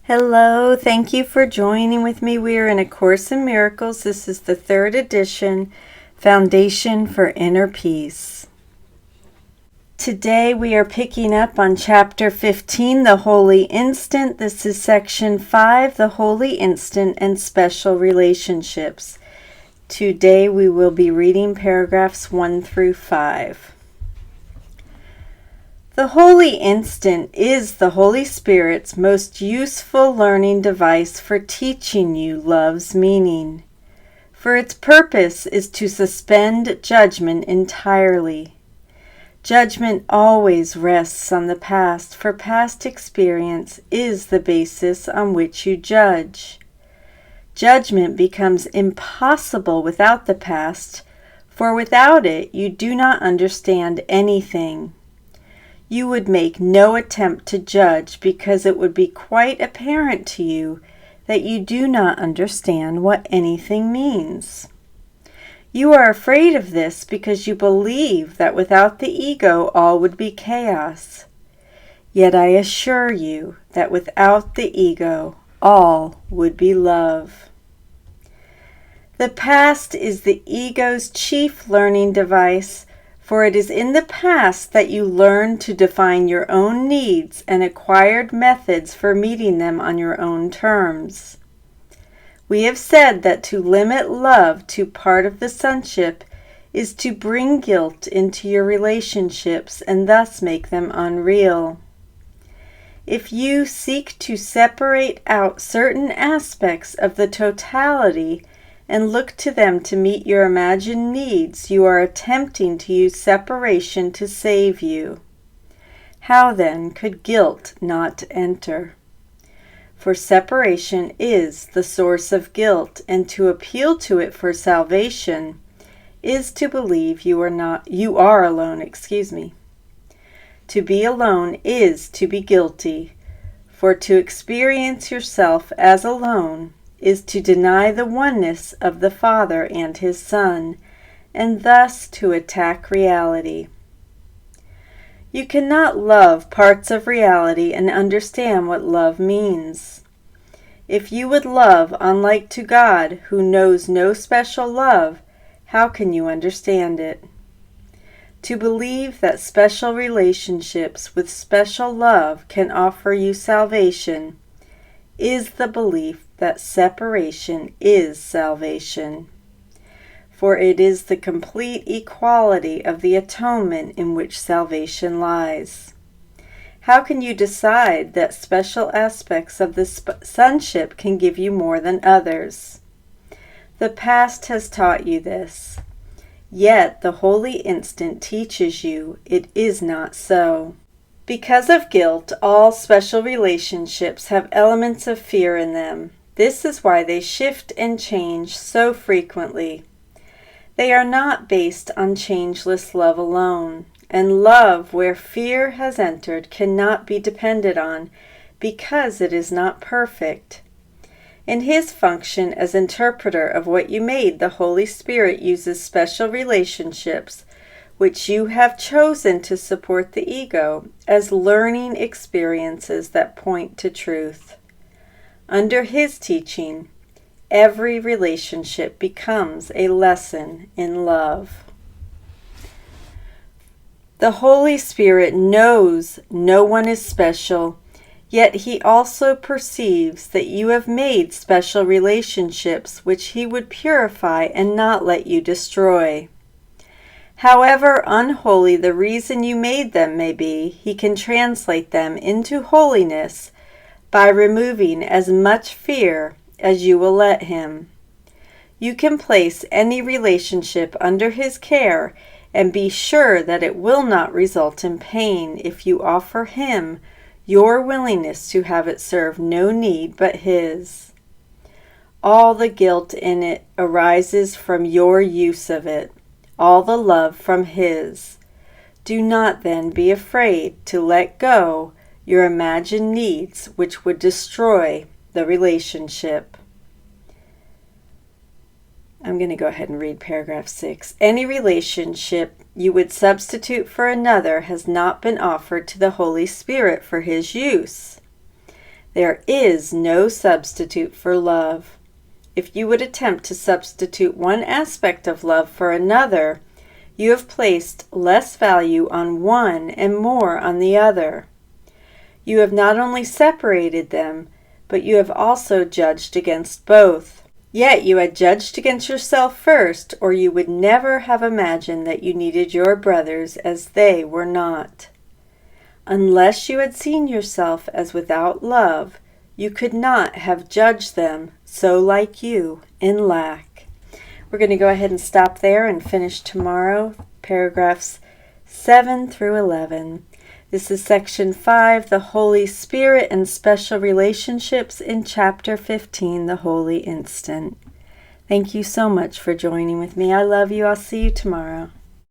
Hello, thank you for joining with me. We are in A Course in Miracles. This is the third edition, Foundation for Inner Peace. Today we are picking up on Chapter 15, The Holy Instant. This is Section 5, The Holy Instant and Special Relationships. Today we will be reading paragraphs 1 through 5. The Holy Instant is the Holy Spirit's most useful learning device for teaching you love's meaning. For its purpose is to suspend judgment entirely. Judgment always rests on the past, for past experience is the basis on which you judge. Judgment becomes impossible without the past, for without it you do not understand anything. You would make no attempt to judge because it would be quite apparent to you that you do not understand what anything means. You are afraid of this because you believe that without the ego all would be chaos. Yet I assure you that without the ego all would be love. The past is the ego's chief learning device, for it is in the past that you learn to define your own needs and acquired methods for meeting them on your own terms. We have said that to limit love to part of the sonship is to bring guilt into your relationships and thus make them unreal. If you seek to separate out certain aspects of the totality and look to them to meet your imagined needs, you are attempting to use separation to save you. How then could guilt not enter? For separation is the source of guilt, and to appeal to it for salvation is to believe you are alone. To be alone is to be guilty, for to experience yourself as alone is to deny the oneness of the Father and His Son, and thus to attack reality. You cannot love parts of reality and understand what love means. If you would love unlike to God, who knows no special love, how can you understand it? To believe that special relationships with special love can offer you salvation is the belief that separation is salvation. For it is the complete equality of the atonement in which salvation lies. How can you decide that special aspects of the sonship can give you more than others? The past has taught you this. Yet the Holy Instant teaches you it is not so. Because of guilt, all special relationships have elements of fear in them. This is why they shift and change so frequently. They are not based on changeless love alone, and love where fear has entered cannot be depended on because it is not perfect. In His function as interpreter of what you made, the Holy Spirit uses special relationships which you have chosen to support the ego as learning experiences that point to truth. Under His teaching, every relationship becomes a lesson in love. The Holy Spirit knows no one is special, yet He also perceives that you have made special relationships which He would purify and not let you destroy. However unholy the reason you made them may be, He can translate them into holiness by removing as much fear as you will let Him. You can place any relationship under His care and be sure that it will not result in pain if you offer Him your willingness to have it serve no need but His. All the guilt in it arises from your use of it, all the love from His. Do not then be afraid to let go your imagined needs which would destroy the relationship. I'm going to go ahead and read paragraph 6. Any relationship you would substitute for another has not been offered to the Holy Spirit for His use. There is no substitute for love. If you would attempt to substitute one aspect of love for another, you have placed less value on one and more on the other. You have not only separated them, but you have also judged against both. Yet you had judged against yourself first, or you would never have imagined that you needed your brothers as they were not. Unless you had seen yourself as without love, you could not have judged them so like you in lack. We're going to go ahead and stop there and finish tomorrow, paragraphs 7 through 11. This is section 5, the Holy Spirit and special relationships, in chapter 15, the Holy Instant. Thank you so much for joining with me. I love you. I'll see you tomorrow.